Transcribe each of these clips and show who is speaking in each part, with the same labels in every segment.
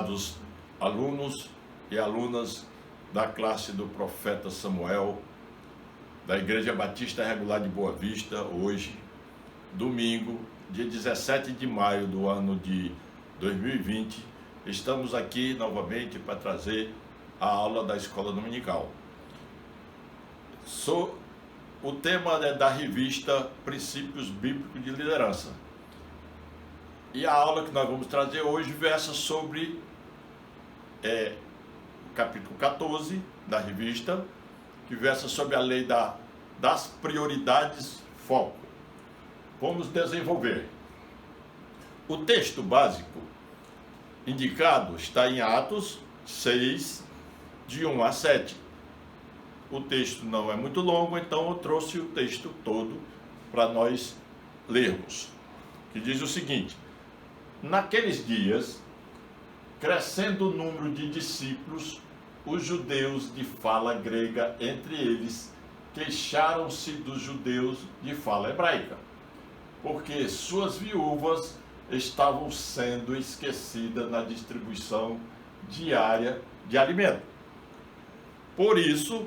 Speaker 1: Amados alunos e alunas da classe do Profeta Samuel, da Igreja Batista Regular de Boa Vista, hoje, domingo, dia 17 de maio do ano de 2020, estamos aqui novamente para trazer a aula da Escola Dominical. O tema é da revista Princípios Bíblicos de Liderança. E a aula que nós vamos trazer hoje versa sobre capítulo 14 da revista, que versa sobre a lei das prioridades foco. Vamos desenvolver. O texto básico indicado está em Atos 6, de 1 a 7. O texto não é muito longo, então eu trouxe o texto todo para nós lermos, que diz o seguinte: naqueles dias, crescendo o número de discípulos, os judeus de fala grega entre eles queixaram-se dos judeus de fala hebraica, porque suas viúvas estavam sendo esquecidas na distribuição diária de alimento. Por isso,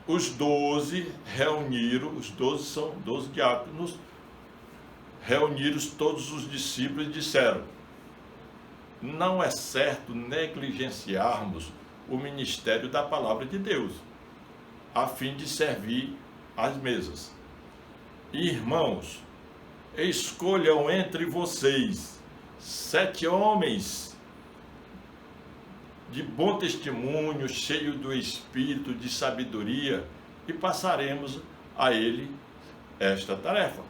Speaker 1: os 12 reuniram, os 12 são 12 diáconos, reuniram todos os discípulos e disseram: não é certo negligenciarmos o ministério da palavra de Deus, a fim de servir às mesas. Irmãos, escolham entre vocês 7 homens de bom testemunho, cheios do espírito de sabedoria, e passaremos a ele esta tarefa.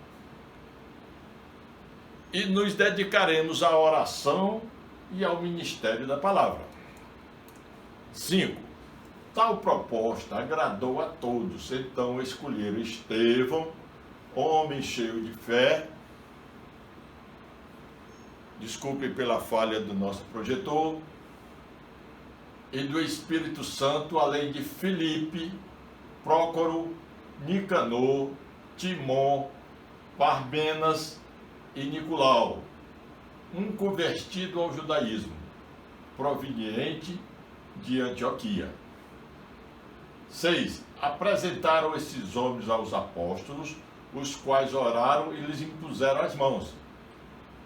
Speaker 1: E nos dedicaremos à oração e ao ministério da palavra. 5. Tal proposta agradou a todos, então escolheram Estevão, homem cheio de fé. Desculpe pela falha do nosso projetor. E do Espírito Santo, além de Filipe, Prócoro, Nicanor, Timon, Parmenas e Nicolau, um convertido ao judaísmo, proveniente de Antioquia. 6. Apresentaram esses homens aos apóstolos, os quais oraram e lhes impuseram as mãos.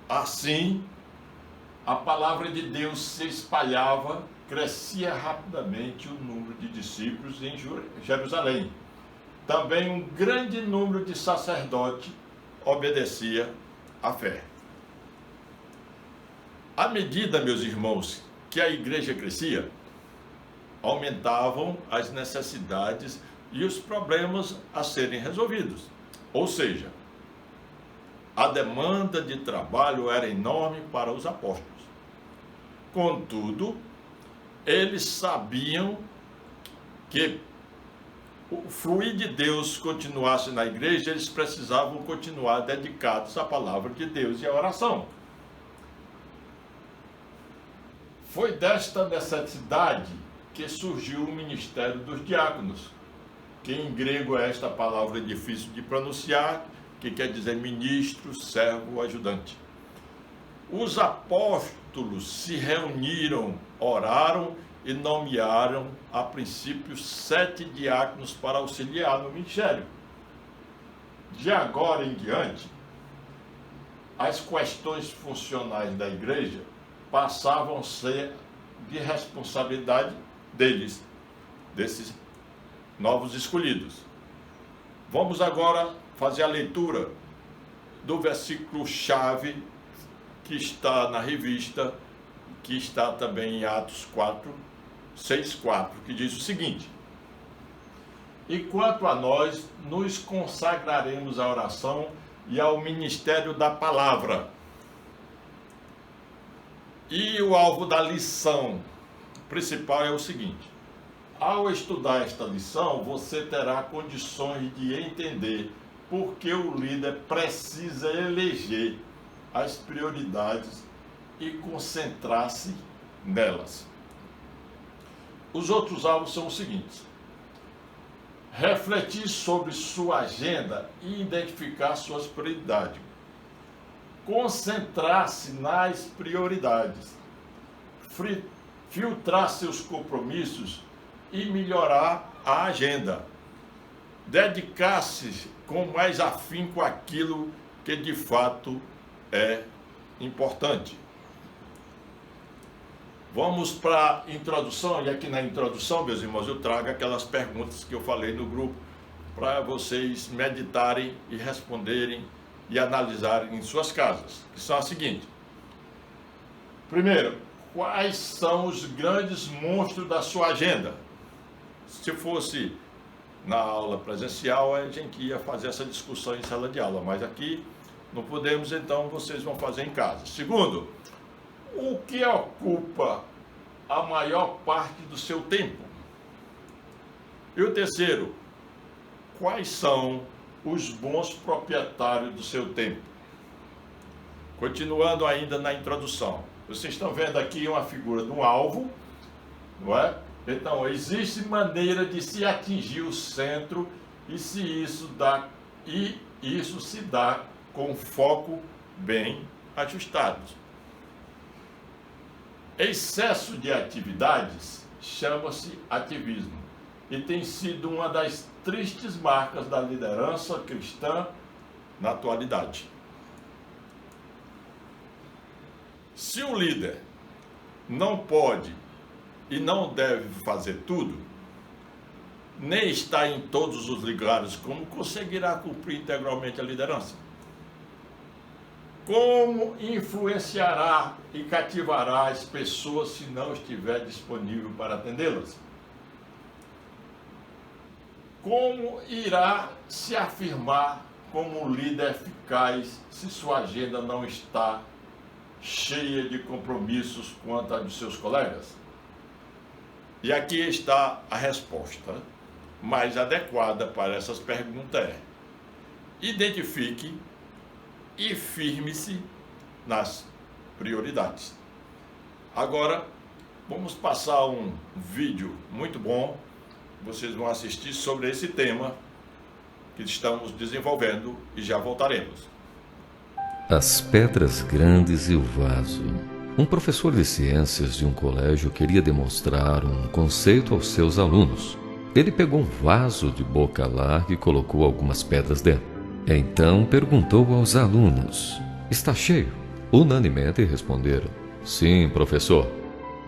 Speaker 1: Assim, a palavra de Deus se espalhava, crescia rapidamente o número de discípulos em Jerusalém. Também um grande número de sacerdotes obedecia à fé. À medida, meus irmãos, que a igreja crescia, aumentavam as necessidades e os problemas a serem resolvidos. Ou seja, a demanda de trabalho era enorme para os apóstolos. Contudo, eles sabiam que o fluir de Deus continuasse na igreja, eles precisavam continuar dedicados à palavra de Deus e à oração. Foi desta necessidade que surgiu o ministério dos diáconos, que em grego é esta palavra difícil de pronunciar, que quer dizer ministro, servo, ajudante. Os apóstolos se reuniram, oraram e nomearam, a princípio, 7 diáconos para auxiliar no ministério. De agora em diante, as questões funcionais da igreja passavam a ser de responsabilidade deles, desses novos escolhidos. Vamos agora fazer a leitura do versículo-chave que está na revista, que está também em Atos 6:4, que diz o seguinte: e quanto a nós, nos consagraremos à oração e ao ministério da palavra. E o alvo da lição principal é o seguinte: ao estudar esta lição, você terá condições de entender por que o líder precisa eleger as prioridades e concentrar-se nelas. Os outros alvos são os seguintes: refletir sobre sua agenda e identificar suas prioridades. Concentrar-se nas prioridades. filtrar seus compromissos e melhorar a agenda. Dedicar-se com mais afinco àquilo que de fato é importante. Vamos para a introdução, e aqui na introdução, meus irmãos, eu trago aquelas perguntas que eu falei no grupo para vocês meditarem e responderem e analisarem em suas casas, que são as seguintes. Primeiro, quais são os grandes monstros da sua agenda? Se fosse na aula presencial, a gente ia fazer essa discussão em sala de aula, mas aqui não podemos, então vocês vão fazer em casa. Segundo, o que ocupa a maior parte do seu tempo? E o terceiro, quais são os bons proprietários do seu tempo? Continuando ainda na introdução, vocês estão vendo aqui uma figura de um alvo, não é? Então, existe maneira de se atingir o centro e isso se dá com foco bem ajustado. Excesso de atividades chama-se ativismo e tem sido uma das tristes marcas da liderança cristã na atualidade. Se o líder não pode e não deve fazer tudo, nem está em todos os lugares, como conseguirá cumprir integralmente a liderança? Como influenciará e cativará as pessoas se não estiver disponível para atendê-las? Como irá se afirmar como um líder eficaz se sua agenda não está cheia de compromissos quanto a dos seus colegas? E aqui está a resposta mais adequada para essas perguntas é: identifique e firme-se nas prioridades. Agora, vamos passar um vídeo muito bom, vocês vão assistir sobre esse tema que estamos desenvolvendo e já voltaremos.
Speaker 2: As pedras grandes e o vaso. Um professor de ciências de um colégio queria demonstrar um conceito aos seus alunos. Ele pegou um vaso de boca larga e colocou algumas pedras dentro. Então perguntou aos alunos: está cheio? Unanimemente responderam: sim, professor.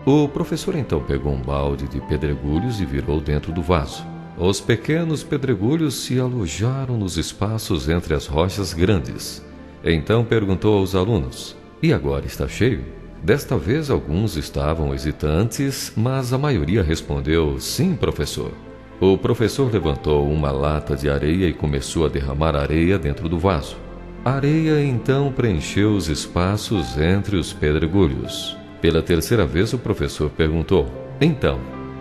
Speaker 2: O professor então pegou um balde de pedregulhos e virou dentro do vaso. Os pequenos pedregulhos se alojaram nos espaços entre as rochas grandes. Então perguntou aos alunos: e agora está cheio? Desta vez alguns estavam hesitantes, mas a maioria respondeu: sim, professor. O professor levantou uma lata de areia e começou a derramar areia dentro do vaso. A areia então preencheu os espaços entre os pedregulhos. Pela terceira vez o professor perguntou: então,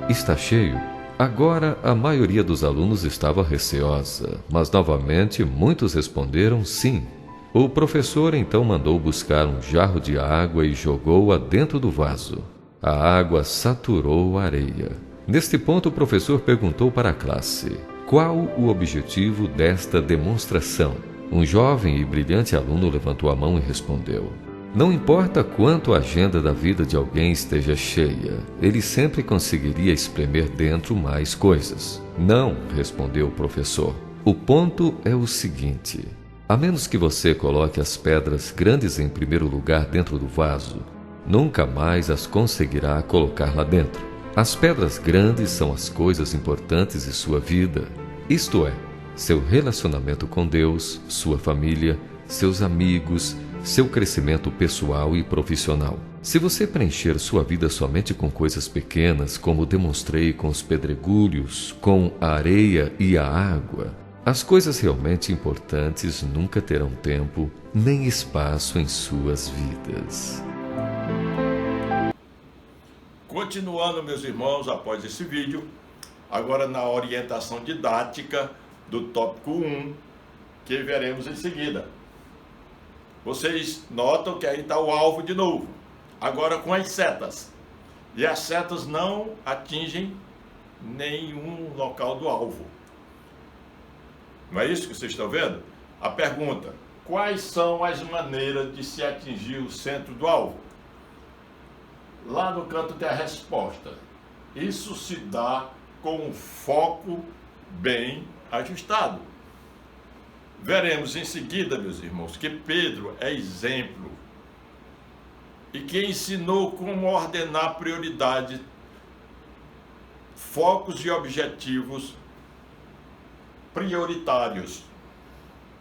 Speaker 2: está cheio? Agora a maioria dos alunos estava receosa, mas novamente muitos responderam sim. O professor então mandou buscar um jarro de água e jogou-a dentro do vaso. A água saturou a areia. Neste ponto, o professor perguntou para a classe: qual o objetivo desta demonstração? Um jovem e brilhante aluno levantou a mão e respondeu: não importa quanto a agenda da vida de alguém esteja cheia, ele sempre conseguiria espremer dentro mais coisas. Não, respondeu o professor. O ponto é o seguinte: a menos que você coloque as pedras grandes em primeiro lugar dentro do vaso, nunca mais as conseguirá colocar lá dentro. As pedras grandes são as coisas importantes de sua vida, isto é, seu relacionamento com Deus, sua família, seus amigos, seu crescimento pessoal e profissional. Se você preencher sua vida somente com coisas pequenas, como demonstrei com os pedregulhos, com a areia e a água, as coisas realmente importantes nunca terão tempo nem espaço em suas vidas.
Speaker 1: Continuando, meus irmãos, após esse vídeo, agora na orientação didática do tópico 1, que veremos em seguida. Vocês notam que aí está o alvo de novo, agora com as setas. E as setas não atingem nenhum local do alvo. Não é isso que vocês estão vendo? A pergunta: quais são as maneiras de se atingir o centro do alvo? lá no canto tem a resposta. Isso se dá com um foco bem ajustado. Veremos em seguida, meus irmãos, que Pedro é exemplo e que ensinou como ordenar prioridades, focos e objetivos prioritários.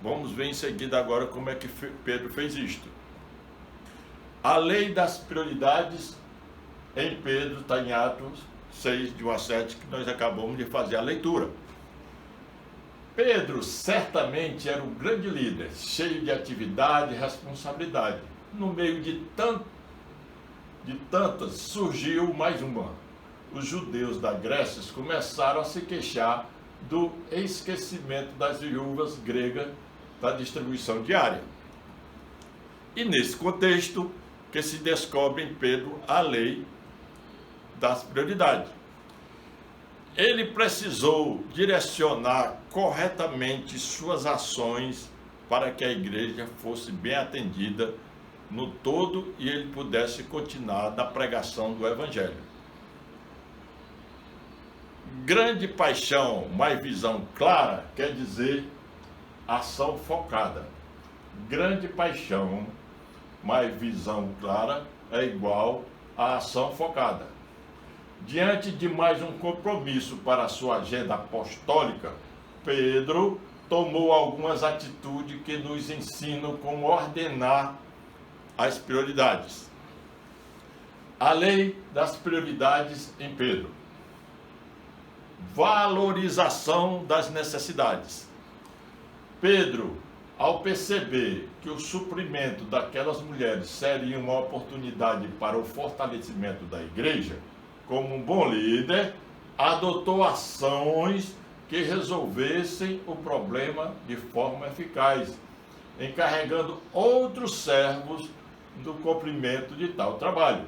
Speaker 1: Vamos ver em seguida agora como é que Pedro fez isto. A lei das prioridades em Pedro está em Atos 6, de 1 a 7, que nós acabamos de fazer a leitura. Pedro certamente era um grande líder, cheio de atividade e responsabilidade. No meio de tantas, surgiu mais uma. Os judeus da Grécia começaram a se queixar do esquecimento das viúvas gregas da distribuição diária. E nesse contexto que se descobre em Pedro a lei das prioridades. Ele precisou direcionar corretamente suas ações para que a igreja fosse bem atendida no todo e ele pudesse continuar na pregação do Evangelho. Grande paixão, mais visão clara, quer dizer ação focada. Grande paixão, mais visão clara, é igual a ação focada. Diante de mais um compromisso para a sua agenda apostólica, Pedro tomou algumas atitudes que nos ensinam como ordenar as prioridades. A lei das prioridades em Pedro. Valorização das necessidades. Pedro, ao perceber que o suprimento daquelas mulheres seria uma oportunidade para o fortalecimento da igreja, como um bom líder, adotou ações que resolvessem o problema de forma eficaz, encarregando outros servos do cumprimento de tal trabalho.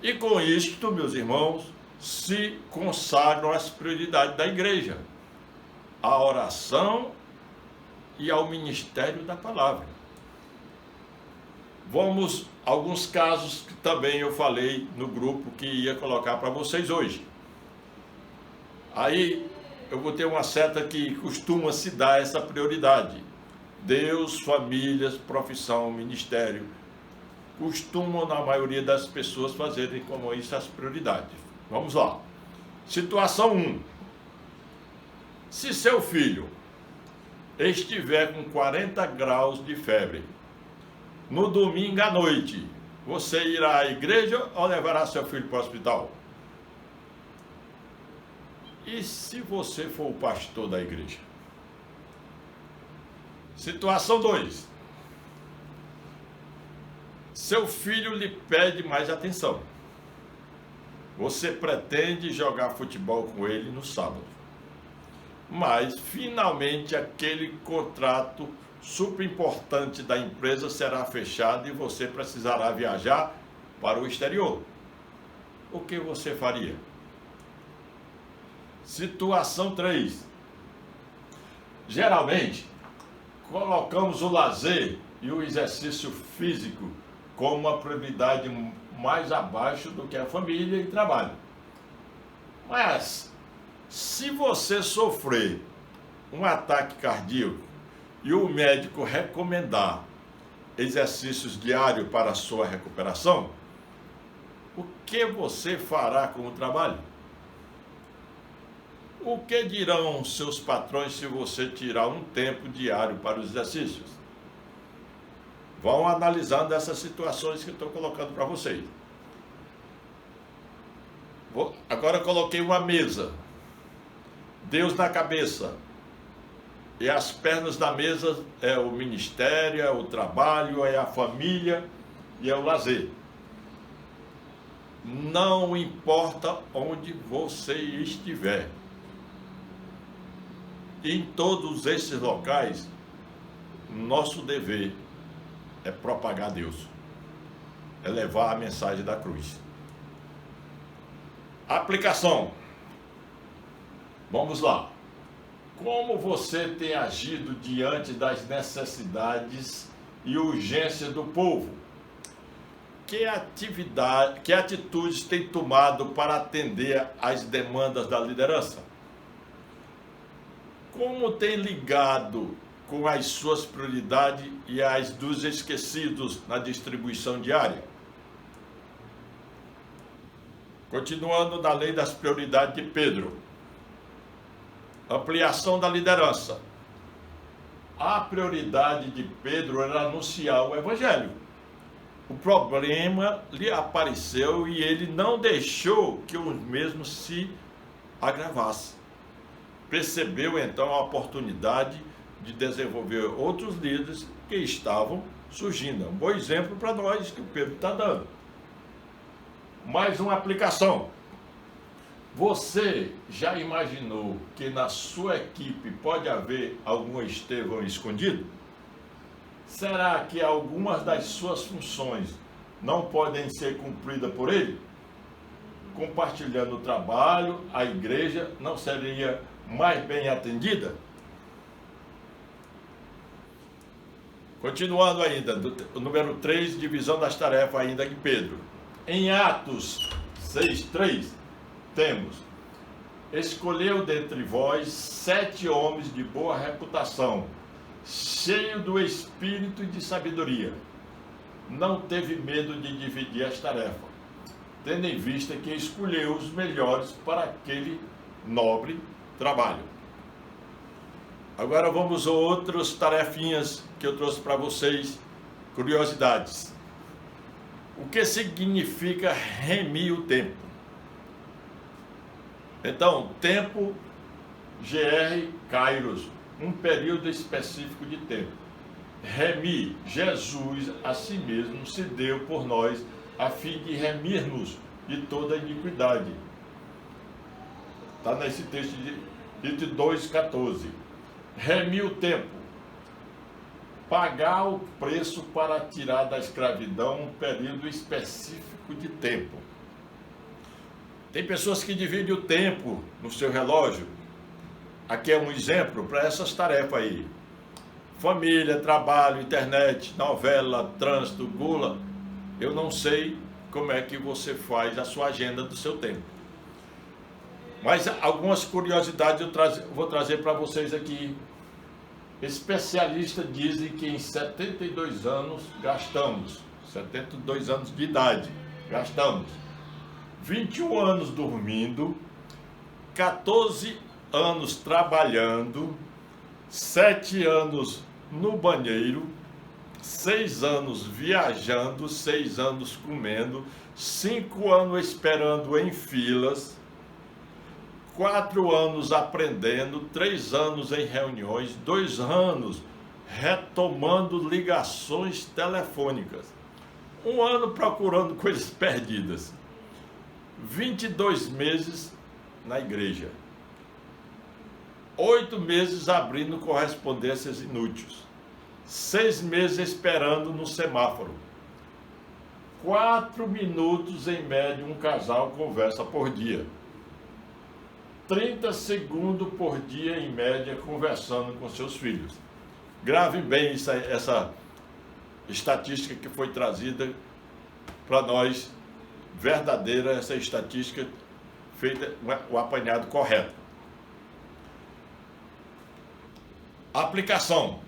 Speaker 1: E com isto, meus irmãos, se consagram as prioridades da igreja, a oração e ao ministério da palavra. Vamos a alguns casos que também eu falei no grupo que ia colocar para vocês hoje. Aí eu vou ter uma seta que costuma se dar essa prioridade. Deus, famílias, profissão, ministério. Costumam, na maioria das pessoas, fazerem como isso as prioridades. Vamos lá. Situação 1. Se seu filho estiver com 40 graus de febre, no domingo à noite, você irá à igreja ou levará seu filho para o hospital? E se você for o pastor da igreja? Situação 2. Seu filho lhe pede mais atenção. Você pretende jogar futebol com ele no sábado. Mas, finalmente, aquele contrato super importante da empresa será fechado e você precisará viajar para o exterior. O que você faria? Situação 3. Geralmente, colocamos o lazer e o exercício físico como uma prioridade mais abaixo do que a família e trabalho. Mas, se você sofrer um ataque cardíaco e o médico recomendar exercícios diários para a sua recuperação, o que você fará com o trabalho? O que dirão seus patrões se você tirar um tempo diário para os exercícios? Vão analisando essas situações que eu estou colocando para vocês. Agora eu coloquei uma mesa, Deus na cabeça, e as pernas da mesa é o ministério, é o trabalho, é a família e é o lazer. Não importa onde você estiver. Em todos esses locais, nosso dever é propagar Deus, é levar a mensagem da cruz. Aplicação. Vamos lá. Como você tem agido diante das necessidades e urgências do povo? que atitudes tem tomado para atender às demandas da liderança? Como tem ligado com as suas prioridades e as dos esquecidos na distribuição diária? Continuando na lei das prioridades de Pedro. Ampliação da liderança. A prioridade de Pedro era anunciar o Evangelho. O problema lhe apareceu e ele não deixou que o mesmo se agravasse. Percebeu então a oportunidade de desenvolver outros líderes que estavam surgindo. É um bom exemplo para nós que o Pedro está dando. Mais uma aplicação. Você já imaginou que na sua equipe pode haver algum Estevão escondido? Será que algumas das suas funções não podem ser cumpridas por ele? Compartilhando o trabalho, a igreja não seria mais bem atendida? Continuando ainda, o número 3, divisão das tarefas ainda de Pedro. Em Atos 6:3, temos: escolheu dentre vós 7 homens de boa reputação, cheio do espírito e de sabedoria. Não teve medo de dividir as tarefas, tendo em vista que escolheu os melhores para aquele nobre trabalho. Agora vamos a outras tarefinhas que eu trouxe para vocês, curiosidades. O que significa remir o tempo? Então, tempo, GR, Kairos, um período específico de tempo. Remir, Jesus a si mesmo se deu por nós, a fim de remir-nos de toda iniquidade. Está nesse texto de Tito 2,14. Remir o tempo. Pagar o preço para tirar da escravidão um período específico de tempo. Tem pessoas que dividem o tempo no seu relógio. Aqui é um exemplo para essas tarefas aí. Família, trabalho, internet, novela, trânsito, gula. Eu não sei como é que você faz a sua agenda do seu tempo. Mas algumas curiosidades eu vou trazer para vocês aqui. Especialistas dizem que em 72 anos gastamos, 72 anos de idade, gastamos 21 anos dormindo, 14 anos trabalhando, 7 anos no banheiro, 6 anos viajando, 6 anos comendo, 5 anos esperando em filas, 4 anos aprendendo, 3 anos em reuniões, 2 anos retomando ligações telefônicas, 1 ano procurando coisas perdidas, 22 meses na igreja, 8 meses abrindo correspondências inúteis, 6 meses esperando no semáforo, 4 minutos em média um casal conversa por dia, 30 segundos por dia, em média, conversando com seus filhos. Gravem bem essa estatística que foi trazida para nós, verdadeira, essa estatística feita, o apanhado correto. Aplicação.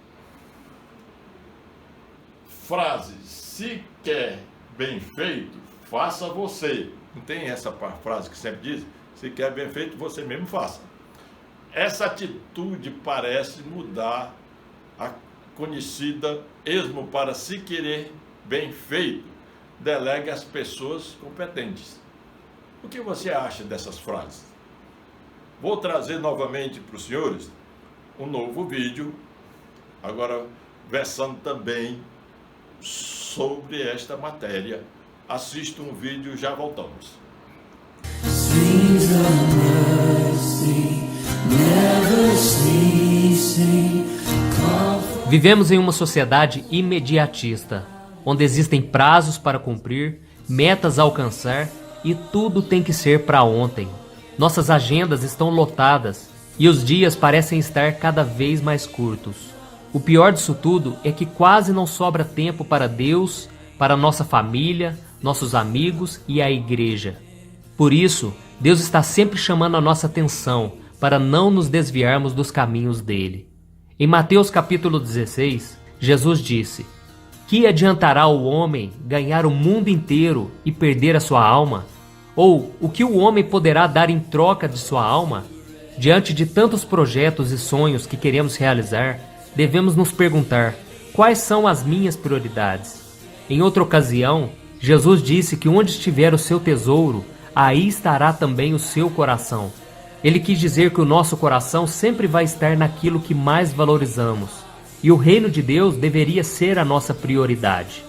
Speaker 1: Frase: se quer bem feito, faça você. Não tem essa frase que sempre diz? Se quer bem feito, você mesmo faça. Essa atitude parece mudar a conhecida esmo para se querer bem feito. Delegue às pessoas competentes. O que você acha dessas frases? Vou trazer novamente para os senhores um novo vídeo, agora versando também sobre esta matéria. Assista um vídeo e já voltamos.
Speaker 3: Vivemos em uma sociedade imediatista, onde existem prazos para cumprir, metas a alcançar e tudo tem que ser para ontem. Nossas agendas estão lotadas e os dias parecem estar cada vez mais curtos. O pior disso tudo é que quase não sobra tempo para Deus, para nossa família, nossos amigos e a igreja. Por isso, Deus está sempre chamando a nossa atenção para não nos desviarmos dos caminhos dele. Em Mateus capítulo 16, Jesus disse: "Que adiantará o homem ganhar o mundo inteiro e perder a sua alma? Ou o que o homem poderá dar em troca de sua alma?" Diante de tantos projetos e sonhos que queremos realizar, devemos nos perguntar: quais são as minhas prioridades? Em outra ocasião, Jesus disse que onde estiver o seu tesouro, aí estará também o seu coração. Ele quis dizer que o nosso coração sempre vai estar naquilo que mais valorizamos. E o reino de Deus deveria ser a nossa prioridade.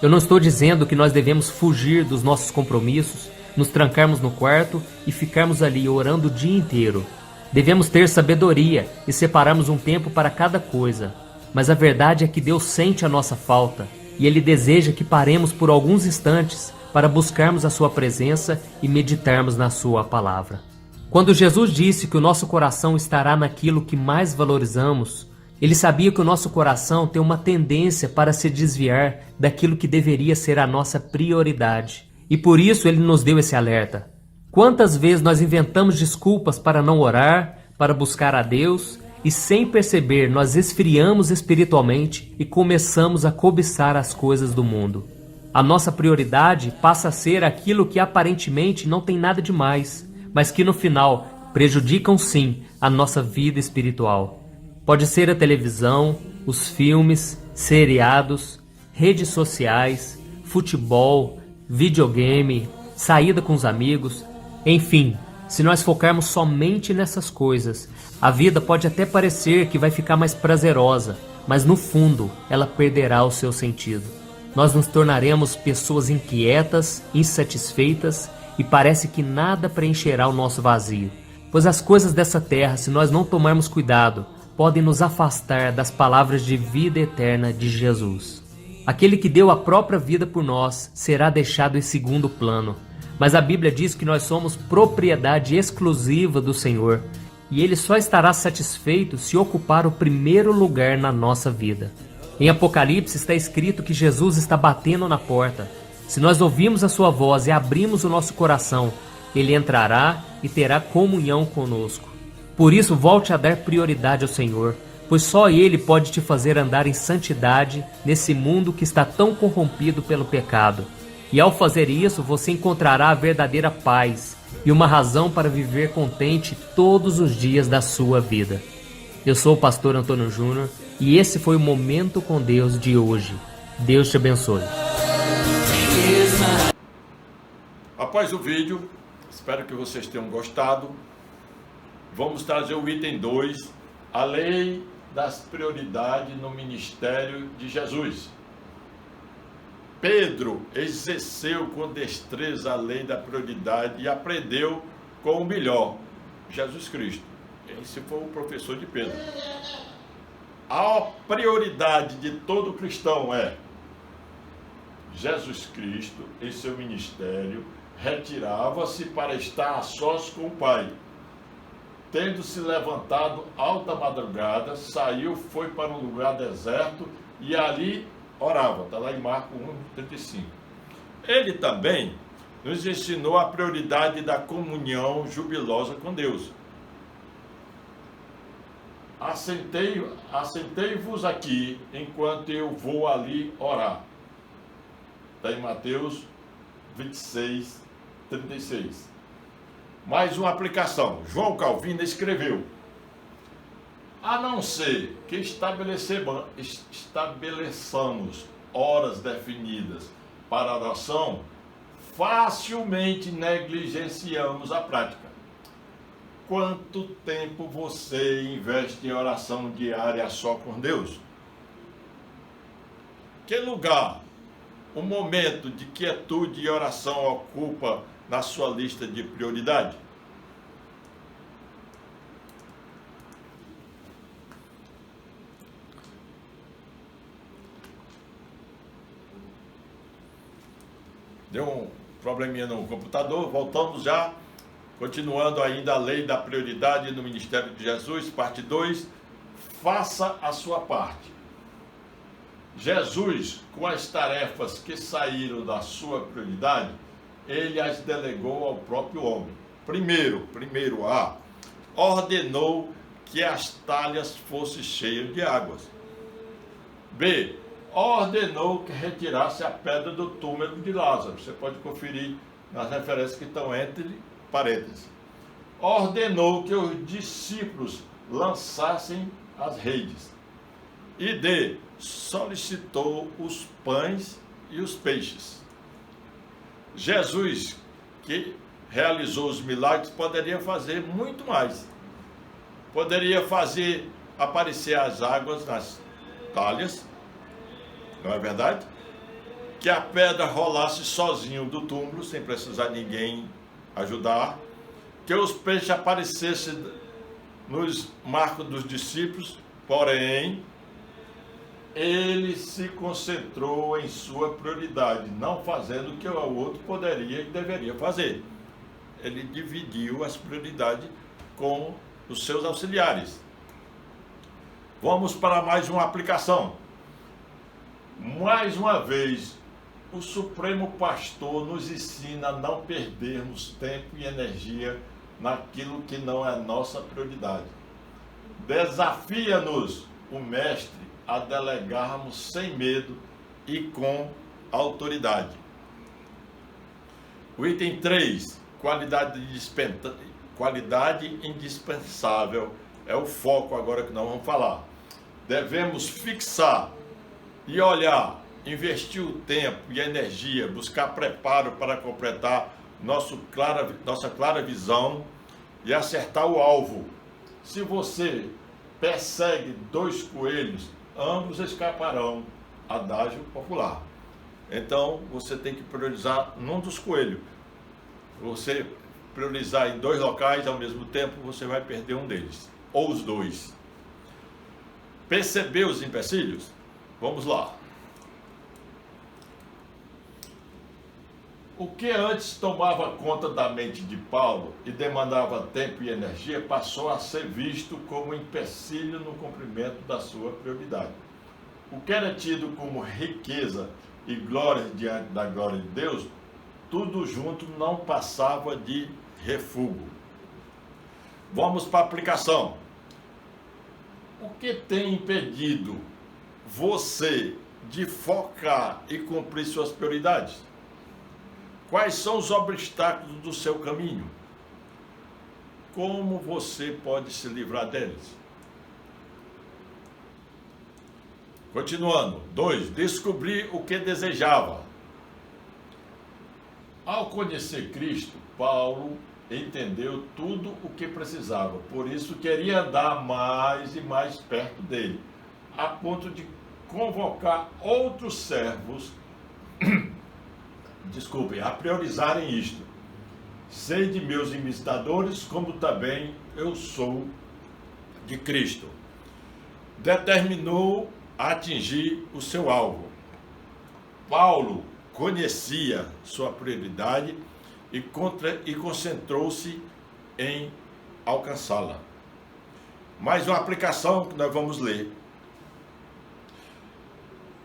Speaker 3: Eu não estou dizendo que nós devemos fugir dos nossos compromissos, nos trancarmos no quarto e ficarmos ali orando o dia inteiro. Devemos ter sabedoria e separarmos um tempo para cada coisa. Mas a verdade é que Deus sente a nossa falta e Ele deseja que paremos por alguns instantes para buscarmos a Sua presença e meditarmos na Sua palavra. Quando Jesus disse que o nosso coração estará naquilo que mais valorizamos, Ele sabia que o nosso coração tem uma tendência para se desviar daquilo que deveria ser a nossa prioridade. E por isso Ele nos deu esse alerta. Quantas vezes nós inventamos desculpas para não orar, para buscar a Deus, e sem perceber nós esfriamos espiritualmente e começamos a cobiçar as coisas do mundo. A nossa prioridade passa a ser aquilo que aparentemente não tem nada de mais, mas que no final prejudicam sim a nossa vida espiritual. Pode ser a televisão, os filmes, seriados, redes sociais, futebol, videogame, saída com os amigos, enfim, se nós focarmos somente nessas coisas, a vida pode até parecer que vai ficar mais prazerosa, mas no fundo ela perderá o seu sentido. Nós nos tornaremos pessoas inquietas, insatisfeitas e parece que nada preencherá o nosso vazio. Pois as coisas dessa terra, se nós não tomarmos cuidado, podem nos afastar das palavras de vida eterna de Jesus. Aquele que deu a própria vida por nós será deixado em segundo plano. Mas a Bíblia diz que nós somos propriedade exclusiva do Senhor e Ele só estará satisfeito se ocupar o primeiro lugar na nossa vida. Em Apocalipse está escrito que Jesus está batendo na porta. Se nós ouvirmos a sua voz e abrirmos o nosso coração, Ele entrará e terá comunhão conosco. Por isso, volte a dar prioridade ao Senhor, pois só Ele pode te fazer andar em santidade nesse mundo que está tão corrompido pelo pecado. E ao fazer isso, você encontrará a verdadeira paz e uma razão para viver contente todos os dias da sua vida. Eu sou o pastor Antônio Júnior e esse foi o Momento com Deus de hoje. Deus te abençoe.
Speaker 1: Após o vídeo, espero que vocês tenham gostado. Vamos trazer o item 2, a lei das prioridades no ministério de Jesus. Pedro exerceu com destreza a lei da prioridade e aprendeu com o melhor, Jesus Cristo. Esse foi o professor de Pedro. A prioridade de todo cristão é Jesus Cristo, em seu ministério, retirava-se para estar a sós com o Pai. Tendo se levantado alta madrugada, saiu, foi para um lugar deserto e ali orava. Está lá em Marcos 1:35. Ele também nos ensinou a prioridade da comunhão jubilosa com Deus. Assentei-vos aqui enquanto eu vou ali orar. Está em Mateus 26:36. Mais uma aplicação. João Calvino escreveu: a não ser que estabeleçamos horas definidas para a oração, facilmente negligenciamos a prática. Quanto tempo você investe em oração diária só com Deus? Que lugar, um momento de quietude e oração ocupa na sua lista de prioridade? Deu um probleminha no computador, voltamos já, continuando ainda a lei da prioridade no ministério de Jesus, parte 2, faça a sua parte. Jesus, com as tarefas que saíram da sua prioridade, ele as delegou ao próprio homem. Primeiro A, ordenou que as talhas fossem cheias de águas. B, ordenou que retirasse a pedra do túmulo de Lázaro. Você pode conferir nas referências que estão entre parênteses. Ordenou que os discípulos lançassem as redes. E D, solicitou os pães e os peixes. Jesus, que realizou os milagres, poderia fazer muito mais. Poderia fazer aparecer as águas nas talhas, não é verdade? Que a pedra rolasse sozinho do túmulo, sem precisar ninguém ajudar. Que os peixes aparecessem nos marcos dos discípulos, porém, ele se concentrou em sua prioridade, não fazendo o que o outro poderia e deveria fazer. Ele dividiu as prioridades com os seus auxiliares. Vamos para mais uma aplicação. Mais uma vez, o Supremo Pastor nos ensina a não perdermos tempo e energia naquilo que não é nossa prioridade. Desafia-nos o Mestre a delegarmos sem medo e com autoridade. O item 3, qualidade indispensável, é o foco agora que nós vamos falar. Devemos fixar e olhar, investir o tempo e a energia, buscar preparo para completar nossa clara visão e acertar o alvo. Se você persegue 2 coelhos, ambos escaparão, adágio popular. Então, você tem que priorizar num dos coelhos. Você priorizar em 2 locais ao mesmo tempo, você vai perder um deles, ou os 2. Percebeu os empecilhos? Vamos lá. O que antes tomava conta da mente de Paulo e demandava tempo e energia passou a ser visto como empecilho no cumprimento da sua prioridade. O que era tido como riqueza e glória diante da glória de Deus, tudo junto não passava de refúgio. Vamos para a aplicação. O que tem impedido você de focar e cumprir suas prioridades? Quais são os obstáculos do seu caminho? Como você pode se livrar deles? Continuando. 2. Descobrir o que desejava. Ao conhecer Cristo, Paulo entendeu tudo o que precisava. Por isso queria andar mais e mais perto dele, a ponto de convocar outros servos a priorizarem isto. Sede meus imitadores, como também eu sou de Cristo. Determinou atingir o seu alvo. Paulo conhecia sua prioridade e concentrou-se em alcançá-la. Mais uma aplicação que nós vamos ler.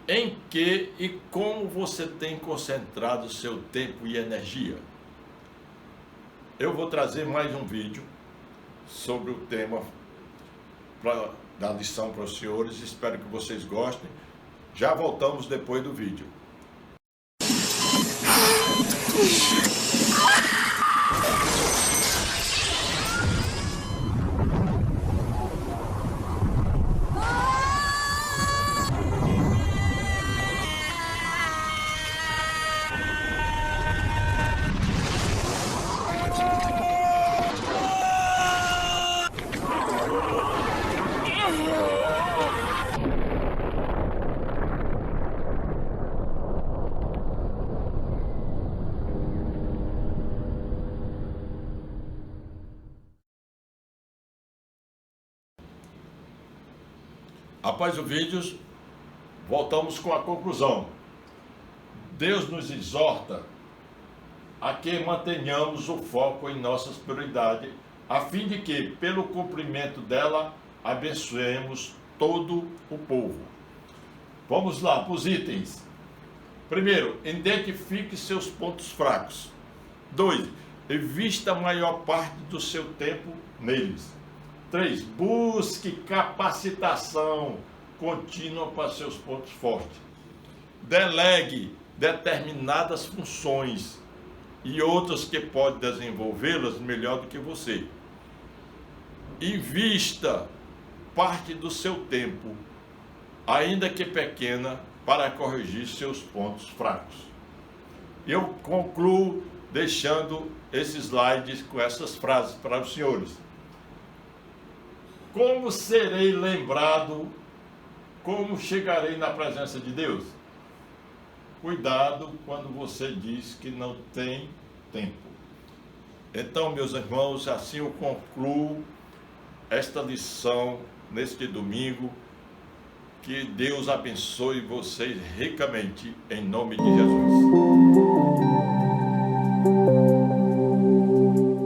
Speaker 1: Em que e como você tem concentrado seu tempo e energia? Eu vou trazer mais um vídeo sobre o tema da lição para os senhores. Espero que vocês gostem. Já voltamos depois do vídeo. Após o vídeo, voltamos com a conclusão. Deus nos exorta a que mantenhamos o foco em nossas prioridades, a fim de que, pelo cumprimento dela, abençoemos todo o povo. Vamos lá para os itens. Primeiro, identifique seus pontos fracos. 2, invista a maior parte do seu tempo neles. 3, busque capacitação contínua para seus pontos fortes. Delegue determinadas funções e outras que pode desenvolvê-las melhor do que você. Invista parte do seu tempo, ainda que pequena, para corrigir seus pontos fracos. Eu concluo deixando esses slides com essas frases para os senhores. Como serei lembrado? Como chegarei na presença de Deus? Cuidado quando você diz que não tem tempo. Então, meus irmãos, assim eu concluo esta lição neste domingo. Que Deus abençoe vocês ricamente, em nome de Jesus.